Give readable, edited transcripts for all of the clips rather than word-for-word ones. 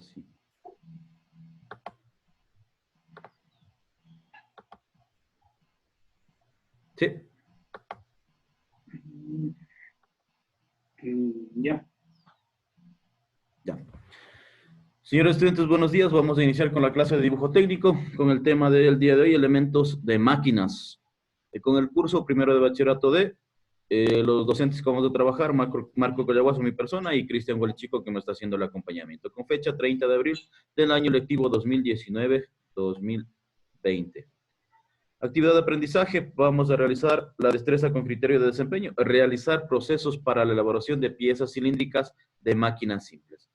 Sí. Sí. Ya. Ya. Señores estudiantes, buenos días. Vamos a iniciar con la clase de dibujo técnico, con el tema del día de hoy, elementos de máquinas. Con el curso primero de bachillerato D, los docentes que vamos a trabajar, Marco Collaguazo, mi persona, y Cristian Huelchico, que me está haciendo el acompañamiento, con fecha 30 de abril del año lectivo 2019-2020. Actividad de aprendizaje, vamos a realizar la destreza con criterio de desempeño, realizar procesos para la elaboración de piezas cilíndricas de máquinas simples.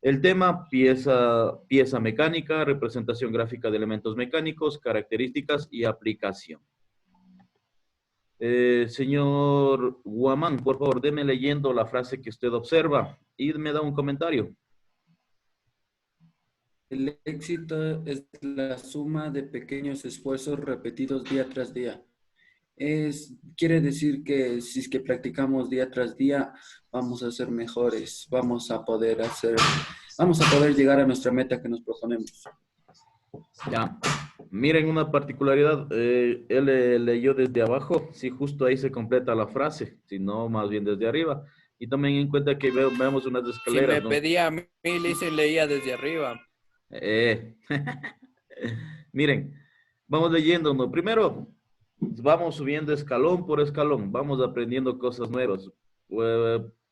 El tema, pieza mecánica, representación gráfica de elementos mecánicos, características y aplicación. Señor Guamán, por favor, déme leyendo la frase que usted observa y me da un comentario. El éxito es la suma de pequeños esfuerzos repetidos día tras día. Quiere decir que si es que practicamos día tras día, vamos a ser mejores, vamos a poder llegar a nuestra meta que nos proponemos. Ya, miren una particularidad, él leyó desde abajo, sí, justo ahí se completa la frase, si no, más bien desde arriba. Y tomen en cuenta que veamos unas Si escaleras, me ¿no? pedía a mí, le leía desde arriba. Eh, Miren, vamos leyendo, ¿no? Primero, vamos subiendo escalón por escalón, vamos aprendiendo cosas nuevas.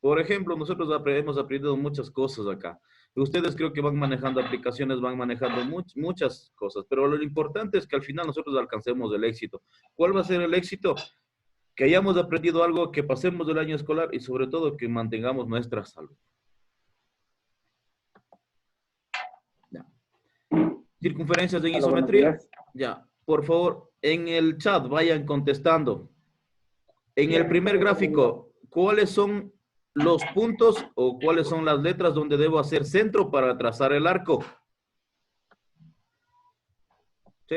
Por ejemplo, nosotros hemos aprendido muchas cosas acá. Ustedes creo que van manejando aplicaciones, van manejando muchas cosas, pero lo importante es que al final nosotros alcancemos el éxito. ¿Cuál va a ser el éxito? Que hayamos aprendido algo, que pasemos del año escolar y sobre todo que mantengamos nuestra salud. Ya. Circunferencias en Hola, buenos isometría. días. Ya, por favor, en el chat vayan contestando. En el primer gráfico, ¿cuáles son los puntos o cuáles son las letras donde debo hacer centro para trazar el arco? ¿Sí?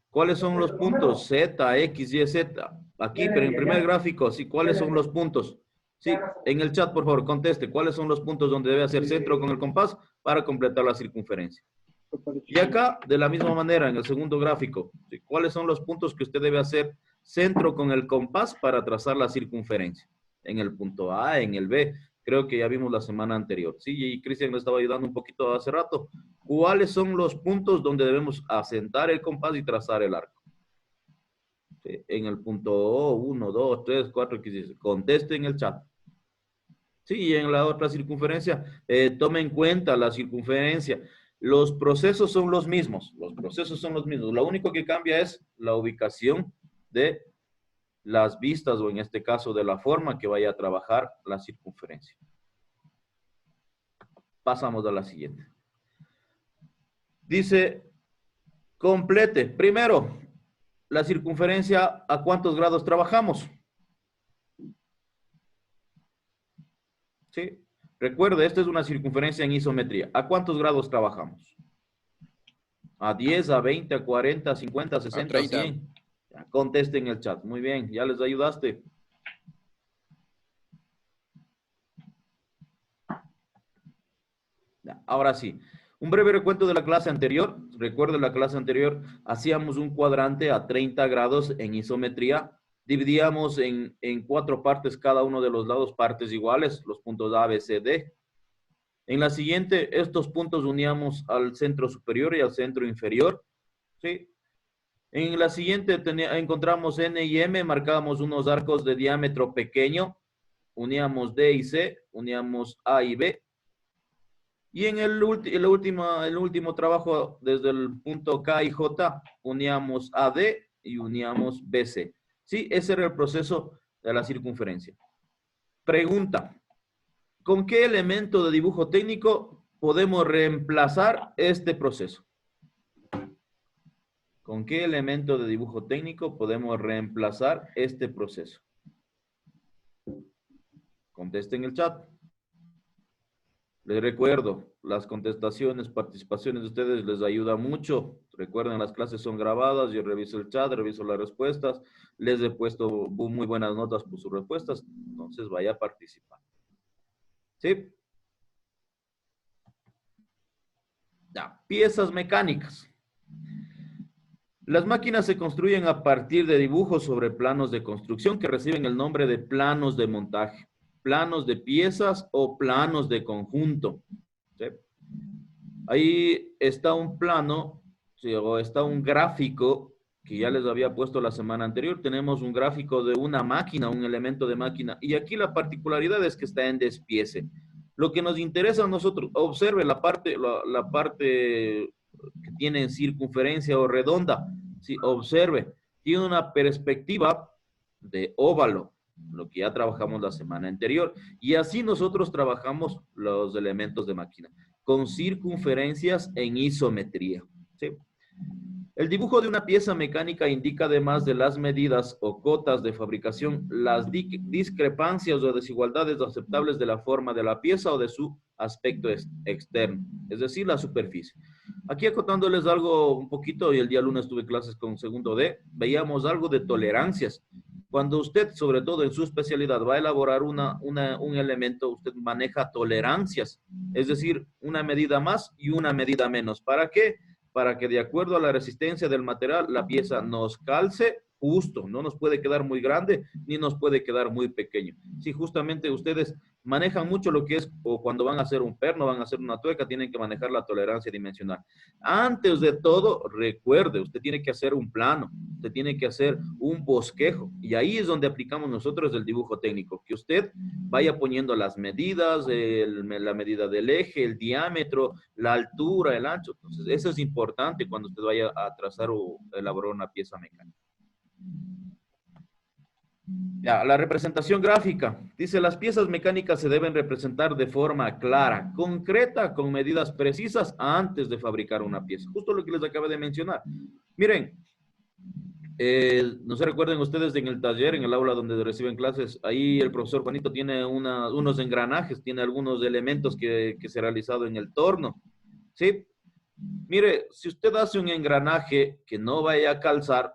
¿Cuáles son los puntos? Z, X, Y, Z. Aquí, pero en el primer gráfico, sí, ¿cuáles son los puntos? Sí, en el chat, por favor, conteste. ¿Cuáles son los puntos donde debe hacer centro con el compás para completar la circunferencia? Y acá, de la misma manera, en el segundo gráfico, ¿sí? ¿Cuáles son los puntos que usted debe hacer centro con el compás para trazar la circunferencia? En el punto A, en el B, creo que ya vimos la semana anterior. Sí, y Cristian me estaba ayudando un poquito hace rato. ¿Cuáles son los puntos donde debemos asentar el compás y trazar el arco? ¿Sí? En el punto O, 1, 2, 3, 4, 15. Conteste en el chat. Sí, y en la otra circunferencia, tome en cuenta la circunferencia. Los procesos son los mismos. Los procesos son los mismos. Lo único que cambia es la ubicación de las vistas o en este caso de la forma que vaya a trabajar la circunferencia. Pasamos a la siguiente. Dice, complete. Primero, la circunferencia, ¿a cuántos grados trabajamos? ¿Sí? Recuerde, esta es una circunferencia en isometría. ¿A cuántos grados trabajamos? A 10, a 20, a 40, a 50, a 60, a 30. 100. Ya, conteste en el chat. Muy bien, ya les ayudaste. Ya, ahora sí. Un breve recuento de la clase anterior. Recuerden, la clase anterior hacíamos un cuadrante a 30 grados en isometría. Dividíamos en 4 partes cada uno de los lados, partes iguales, los puntos A, B, C, D. En la siguiente, estos puntos uníamos al centro superior y al centro inferior. ¿Sí? En la siguiente encontramos N y M, marcábamos unos arcos de diámetro pequeño, uníamos D y C, uníamos A y B. Y en el último trabajo, desde el punto K y J, uníamos AD y uníamos BC. Sí, ese era el proceso de la circunferencia. Pregunta, ¿con qué elemento de dibujo técnico podemos reemplazar este proceso? ¿Con qué elemento de dibujo técnico podemos reemplazar este proceso? Contesten en el chat. Les recuerdo, las contestaciones, participaciones de ustedes les ayuda mucho. Recuerden, las clases son grabadas, yo reviso el chat, reviso las respuestas, les he puesto muy buenas notas por sus respuestas, entonces vaya a participar. ¿Sí? Ya, piezas mecánicas. Las máquinas se construyen a partir de dibujos sobre planos de construcción que reciben el nombre de planos de montaje, planos de piezas o planos de conjunto. ¿Sí? Ahí está un plano, ¿sí? O está un gráfico que ya les había puesto la semana anterior. Tenemos un gráfico de una máquina, un elemento de máquina. Y aquí la particularidad es que está en despiece. Lo que nos interesa a nosotros, observe la parte que tiene circunferencia o redonda. Sí, observe, tiene una perspectiva de óvalo, lo que ya trabajamos la semana anterior. Y así nosotros trabajamos los elementos de máquina, con circunferencias en isometría. ¿Sí? El dibujo de una pieza mecánica indica, además de las medidas o cotas de fabricación, las discrepancias o desigualdades aceptables de la forma de la pieza o de su aspecto externo, es decir, la superficie. Aquí acotándoles algo un poquito, y el día lunes tuve clases con segundo D, veíamos algo de tolerancias. Cuando usted, sobre todo en su especialidad, va a elaborar un elemento, usted maneja tolerancias, es decir, una medida más y una medida menos. ¿Para qué? Para que de acuerdo a la resistencia del material, la pieza nos calce justo, no nos puede quedar muy grande ni nos puede quedar muy pequeño. Si justamente ustedes manejan mucho lo que es, o cuando van a hacer un perno, van a hacer una tuerca, tienen que manejar la tolerancia dimensional. Antes de todo, recuerde, usted tiene que hacer un plano, usted tiene que hacer un bosquejo, y ahí es donde aplicamos nosotros el dibujo técnico, que usted vaya poniendo las medidas, la medida del eje, el diámetro, la altura, el ancho. Entonces, eso es importante cuando usted vaya a trazar o elaborar una pieza mecánica. Ya, la representación gráfica. Dice, las piezas mecánicas se deben representar de forma clara, concreta, con medidas precisas antes de fabricar una pieza. Justo lo que les acabo de mencionar. Miren, no se recuerden ustedes en el taller, en el aula donde reciben clases, ahí el profesor Juanito tiene unos engranajes, tiene algunos elementos que se ha realizado en el torno. ¿Sí? Mire, si usted hace un engranaje que no vaya a calzar,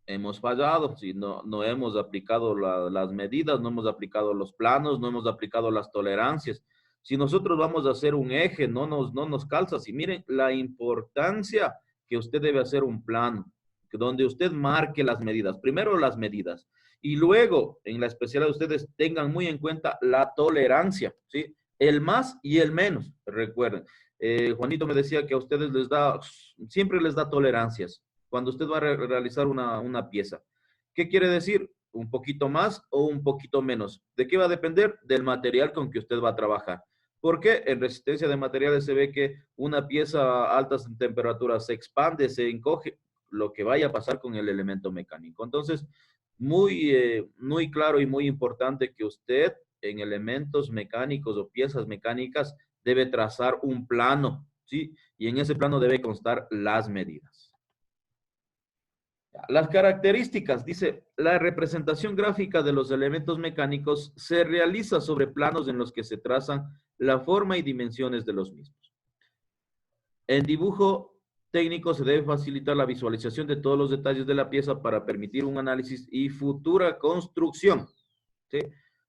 hemos fallado, si no hemos aplicado las medidas, no hemos aplicado los planos, no hemos aplicado las tolerancias. Si nosotros vamos a hacer un eje, no nos calza. Si miren la importancia que usted debe hacer un plano, donde usted marque las medidas. Primero las medidas. Y luego, en la especialidad, ustedes tengan muy en cuenta la tolerancia, ¿sí? El más y el menos, recuerden. Juanito me decía que a ustedes siempre les da tolerancias cuando usted va a realizar una pieza. ¿Qué quiere decir? Un poquito más o un poquito menos. ¿De qué va a depender? Del material con que usted va a trabajar. Porque en resistencia de materiales se ve que una pieza a altas temperaturas se expande, se encoge, lo que vaya a pasar con el elemento mecánico. Entonces, muy claro y muy importante que usted en elementos mecánicos o piezas mecánicas debe trazar un plano, ¿sí? Y en ese plano debe constar las medidas. Las características, dice, la representación gráfica de los elementos mecánicos se realiza sobre planos en los que se trazan la forma y dimensiones de los mismos. En dibujo técnico se debe facilitar la visualización de todos los detalles de la pieza para permitir un análisis y futura construcción. ¿Sí?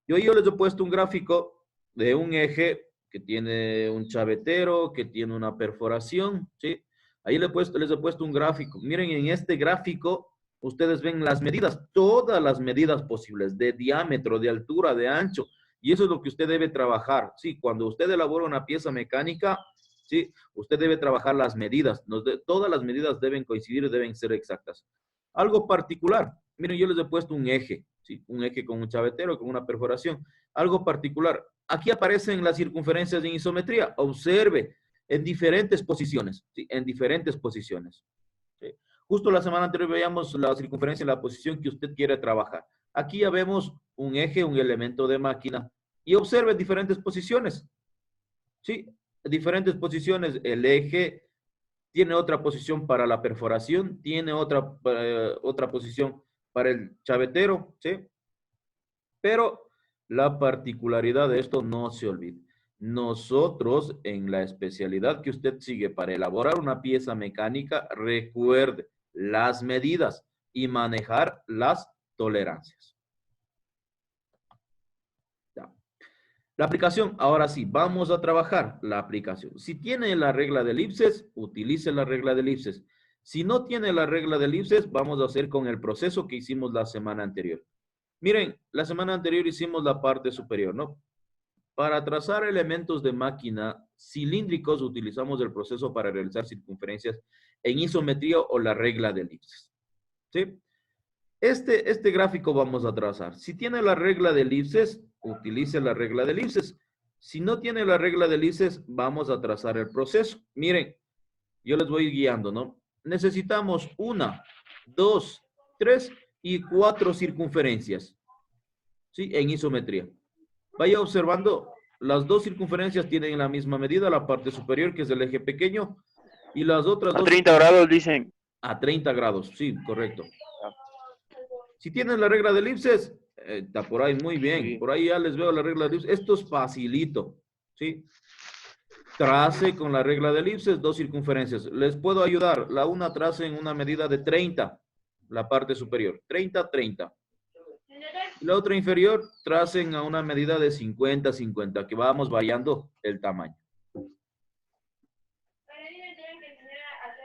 Yo les he puesto un gráfico de un eje que tiene un chavetero, que tiene una perforación, ¿sí? Ahí les he puesto un gráfico. Miren, en este gráfico ustedes ven las medidas, todas las medidas posibles, de diámetro, de altura, de ancho. Y eso es lo que usted debe trabajar. Sí, cuando usted elabora una pieza mecánica, sí, usted debe trabajar las medidas. Todas las medidas deben coincidir, deben ser exactas. Algo particular. Miren, yo les he puesto un eje, ¿sí? Un eje con un chavetero, con una perforación. Algo particular. Aquí aparecen las circunferencias en isometría. Observe, en diferentes posiciones, ¿sí? En diferentes posiciones. ¿Sí? Justo la semana anterior veíamos la circunferencia en la posición que usted quiere trabajar. Aquí ya vemos un eje, un elemento de máquina. Y observe diferentes posiciones. ¿Sí? Diferentes posiciones. El eje tiene otra posición para la perforación, tiene otra posición para el chavetero, ¿sí? Pero la particularidad de esto no se olvide. Nosotros, en la especialidad que usted sigue para elaborar una pieza mecánica, recuerde las medidas y manejar las tolerancias. Ya. La aplicación, ahora sí, vamos a trabajar la aplicación. Si tiene la regla de elipses, utilice la regla de elipses. Si no tiene la regla de elipses, vamos a hacer con el proceso que hicimos la semana anterior. Miren, la semana anterior hicimos la parte superior, ¿no? Para trazar elementos de máquina cilíndricos utilizamos el proceso para realizar circunferencias en isometría o la regla de elipses. ¿Sí? Este gráfico vamos a trazar. Si tiene la regla de elipses, utilice la regla de elipses. Si no tiene la regla de elipses, vamos a trazar el proceso. Miren, yo les voy guiando, ¿no? Necesitamos 1, 2, 3 y 4 circunferencias. ¿Sí? En isometría. Vaya observando, las dos circunferencias tienen la misma medida, la parte superior, que es el eje pequeño, y las otras A dos 30 grados dicen. a 30 grados. Sí, correcto. Si tienen la regla de elipses, está por ahí, muy bien. Sí. Por ahí ya les veo la regla de elipses. Esto es facilito, ¿sí? Trace con la regla de elipses dos circunferencias. Les puedo ayudar. La una trace en una medida de 30, la parte superior. 30, 30. Y la otra inferior tracen a una medida de 50, 50, que vamos variando el tamaño.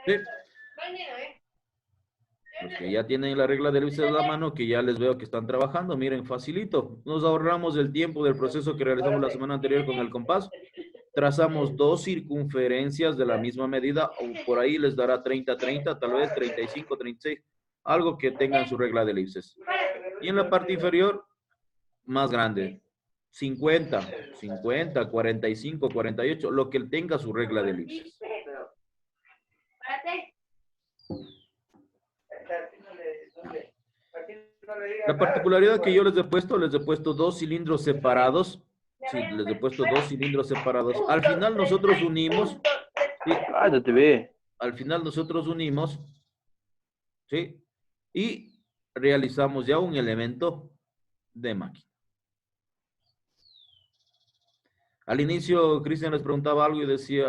¿Sí? Los que ya tienen la regla de elipses a la mano, que ya les veo que están trabajando, miren, facilito. Nos ahorramos el tiempo del proceso que realizamos la semana anterior con el compás. Trazamos dos circunferencias de la misma medida, o por ahí les dará 30, 30, tal vez 35, 36, algo que tengan su regla de elipses. Y en la parte inferior, más grande, 50, 50, 45, 48, lo que tenga su regla de elipses. La particularidad que yo les he puesto dos cilindros separados. Sí, les he puesto dos cilindros separados. Al final nosotros unimos. ¿Sí? Ah, no te ve. Al final nosotros unimos. ¿Sí? Y realizamos ya un elemento de máquina. Al inicio, Cristian les preguntaba algo y decía,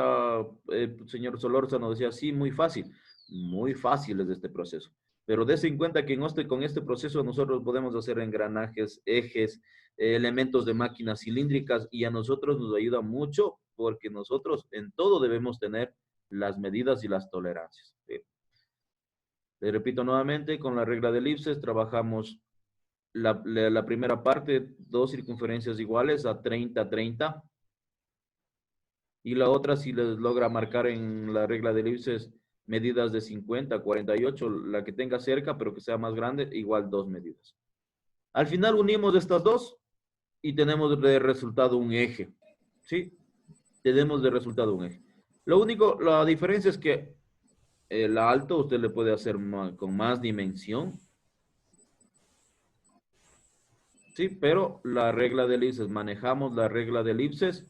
señor Solórzano, decía, sí, muy fácil. Muy fácil es este proceso. Pero dése en cuenta que con este proceso nosotros podemos hacer engranajes, ejes, elementos de máquinas cilíndricas, y a nosotros nos ayuda mucho porque nosotros en todo debemos tener las medidas y las tolerancias. ¿Sí? Le repito nuevamente, con la regla de elipses trabajamos la primera parte, dos circunferencias iguales a 30, 30. Y la otra, si les logra marcar en la regla de elipses medidas de 50, 48, la que tenga cerca, pero que sea más grande, igual dos medidas. Al final unimos estas dos y tenemos de resultado un eje. ¿Sí? Tenemos de resultado un eje. La diferencia es que el alto usted le puede hacer con más dimensión. Sí, pero la regla de elipses, manejamos la regla de elipses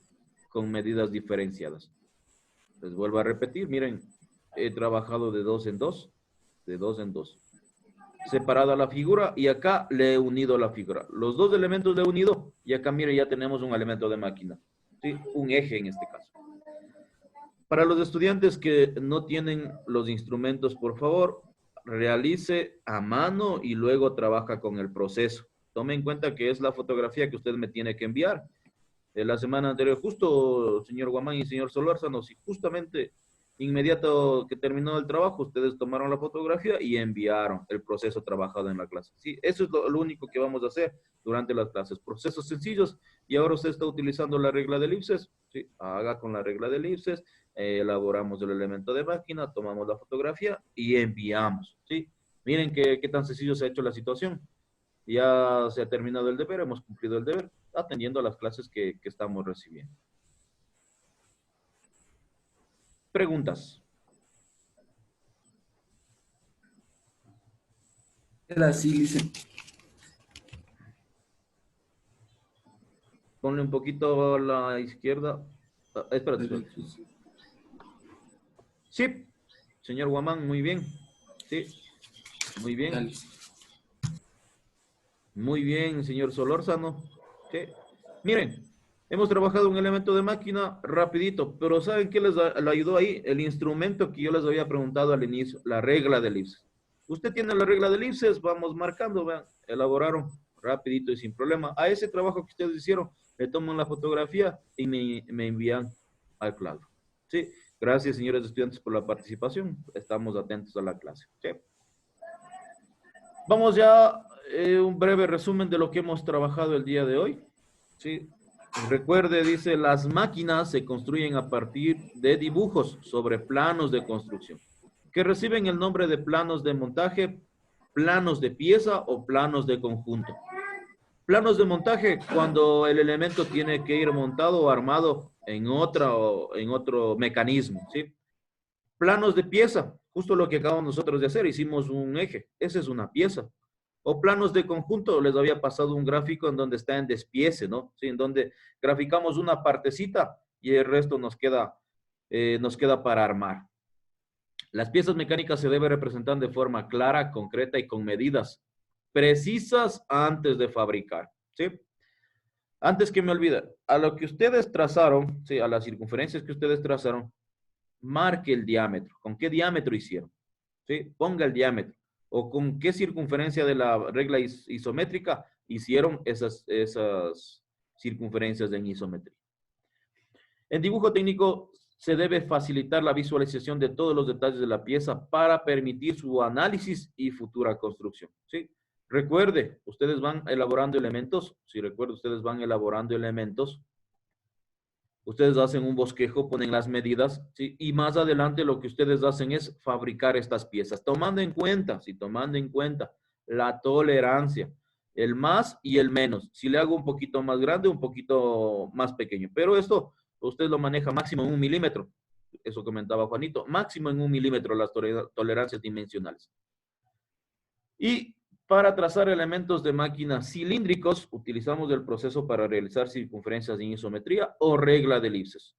con medidas diferenciadas. Les vuelvo a repetir, miren, he trabajado de dos en dos, de dos en dos. Separada la figura y acá le he unido la figura. Los dos elementos le he unido y acá, mire, ya tenemos un elemento de máquina. ¿Sí? Un eje en este caso. Para los estudiantes que no tienen los instrumentos, por favor, realice a mano y luego trabaja con el proceso. Tome en cuenta que es la fotografía que usted me tiene que enviar. La semana anterior, justo, señor Guamán y señor Solórzano, si justamente inmediato que terminó el trabajo, ustedes tomaron la fotografía y enviaron el proceso trabajado en la clase. Sí, eso es lo único que vamos a hacer durante las clases. Procesos sencillos, y ahora usted está utilizando la regla de elipses. Sí, haga con la regla de elipses, elaboramos el elemento de máquina, tomamos la fotografía y enviamos. Sí, miren qué tan sencillo se ha hecho la situación. Ya se ha terminado el deber, hemos cumplido el deber, atendiendo a las clases que estamos recibiendo. Preguntas. Así, dicen. Ponle un poquito a la izquierda. Espérate. Sí, señor Guamán, muy bien. Sí, muy bien. Dale. Muy bien, señor Solórzano. Sí. Miren, hemos trabajado un elemento de máquina rapidito, pero ¿saben qué les ayudó ahí? El instrumento que yo les había preguntado al inicio, la regla de elipses. Usted tiene la regla de elipses, vamos marcando, vean, elaboraron rapidito y sin problema. A ese trabajo que ustedes hicieron, le toman la fotografía y me envían al Classroom. ¿Sí? Gracias, señores estudiantes, por la participación. Estamos atentos a la clase. ¿Sí? Vamos ya un breve resumen de lo que hemos trabajado el día de hoy. ¿Sí? Recuerde, dice, las máquinas se construyen a partir de dibujos sobre planos de construcción, que reciben el nombre de planos de montaje, planos de pieza o planos de conjunto. Planos de montaje, cuando el elemento tiene que ir montado o armado en otro mecanismo, ¿sí? Planos de pieza, justo lo que acabamos nosotros de hacer, hicimos un eje, esa es una pieza. O planos de conjunto, les había pasado un gráfico en donde está en despiece, ¿no? Sí, en donde graficamos una partecita y el resto nos queda para armar. Las piezas mecánicas se deben representar de forma clara, concreta y con medidas precisas antes de fabricar, ¿sí? Antes que me olvide, a lo que ustedes trazaron, ¿sí? A las circunferencias que ustedes trazaron, marque el diámetro. ¿Con qué diámetro hicieron? ¿Sí? Ponga el diámetro. O con qué circunferencia de la regla isométrica hicieron esas circunferencias en isometría. En dibujo técnico se debe facilitar la visualización de todos los detalles de la pieza para permitir su análisis y futura construcción. ¿Sí? Recuerde, ustedes van elaborando elementos. Si recuerda, ustedes van elaborando elementos. Ustedes hacen un bosquejo, ponen las medidas, ¿sí? Y más adelante lo que ustedes hacen es fabricar estas piezas, tomando en cuenta la tolerancia, el más y el menos. Si le hago un poquito más grande, un poquito más pequeño. Pero esto usted lo maneja máximo en 1 milímetro. Eso comentaba Juanito. Máximo en 1 milímetro las tolerancias dimensionales. Y para trazar elementos de máquina cilíndricos, utilizamos el proceso para realizar circunferencias en isometría o regla de elipses.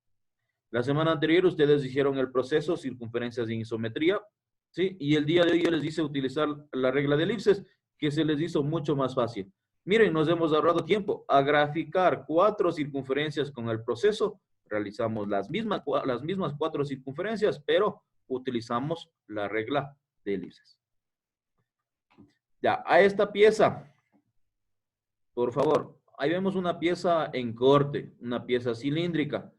La semana anterior ustedes hicieron el proceso circunferencias en isometría, ¿sí? Y el día de hoy yo les hice utilizar la regla de elipses, que se les hizo mucho más fácil. Miren, nos hemos ahorrado tiempo. A graficar 4 circunferencias con el proceso, realizamos las mismas 4 circunferencias, pero utilizamos la regla de elipses. Ya, a esta pieza, por favor, ahí vemos una pieza en corte, una pieza cilíndrica.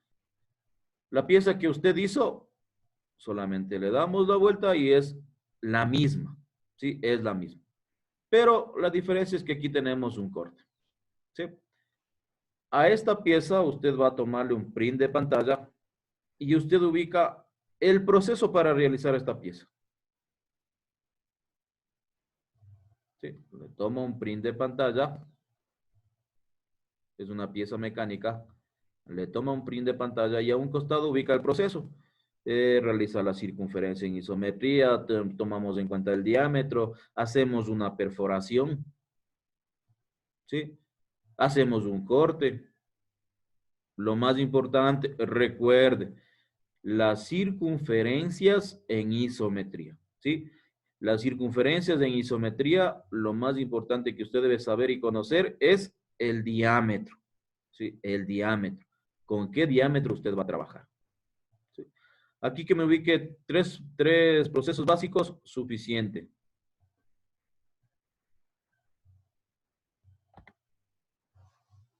La pieza que usted hizo, solamente le damos la vuelta y es la misma, ¿sí? Es la misma. Pero la diferencia es que aquí tenemos un corte, ¿sí? A esta pieza usted va a tomarle un print de pantalla y usted ubica el proceso para realizar esta pieza. Sí, le toma un print de pantalla, es una pieza mecánica, le toma un print de pantalla y a un costado ubica el proceso. Realiza la circunferencia en isometría, tomamos en cuenta el diámetro, hacemos una perforación, ¿sí? Hacemos un corte. Lo más importante, recuerde, las circunferencias en isometría, ¿sí? Las circunferencias en isometría, lo más importante que usted debe saber y conocer es el diámetro, ¿sí? El diámetro. ¿Con qué diámetro usted va a trabajar? ¿Sí? Aquí que me ubique tres procesos básicos, suficiente.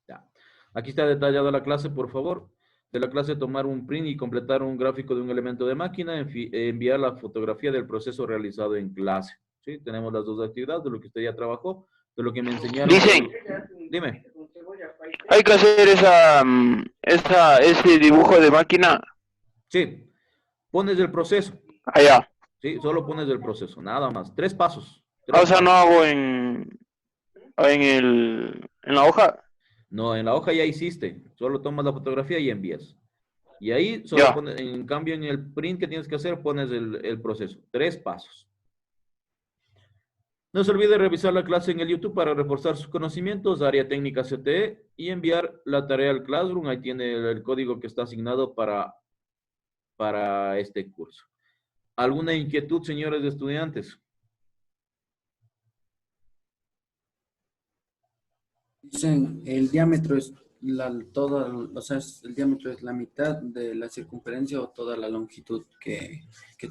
Ya. Aquí está detallada la clase, por favor. De la clase tomar un print y completar un gráfico de un elemento de máquina, enviar la fotografía del proceso realizado en clase. ¿Sí? Tenemos las dos actividades de lo que usted ya trabajó, de lo que me enseñaron. Dicen, dime. hay que hacer ese dibujo de máquina Sí, pones el proceso. allá. Sí, solo pones el proceso, nada más. 3 pasos. O sea, no hago en la hoja. No, en la hoja ya hiciste. Solo tomas la fotografía y envías. Y ahí solo Ya. pones, en cambio en el print que tienes que hacer, pones el proceso. 3 pasos. No se olvide revisar la clase en el YouTube para reforzar sus conocimientos, área técnica CTE, y enviar la tarea al Classroom. Ahí tiene el código que está asignado para este curso. ¿Alguna inquietud, señores estudiantes? Dicen, el diámetro es el diámetro es la mitad de la circunferencia o toda la longitud que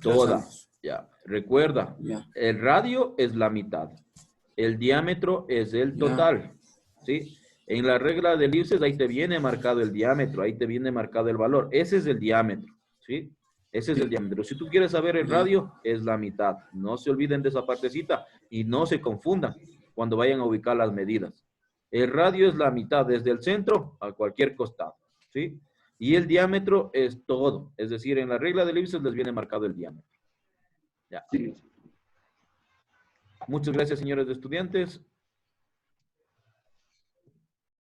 Toda. trazamos. Ya. Recuerda, Ya. el radio es la mitad. El diámetro es el Ya. total. ¿Sí? En la regla de elipses, ahí te viene marcado el diámetro, ahí te viene marcado el valor. Ese es el diámetro, ¿sí? Ese es el diámetro. Si tú quieres saber el radio, es la mitad. No se olviden de esa partecita y no se confundan cuando vayan a ubicar las medidas. El radio es la mitad, desde el centro a cualquier costado, ¿sí? Y el diámetro es todo. Es decir, en la regla de elipses les viene marcado el diámetro. Ya. Sí. Muchas gracias, señores estudiantes.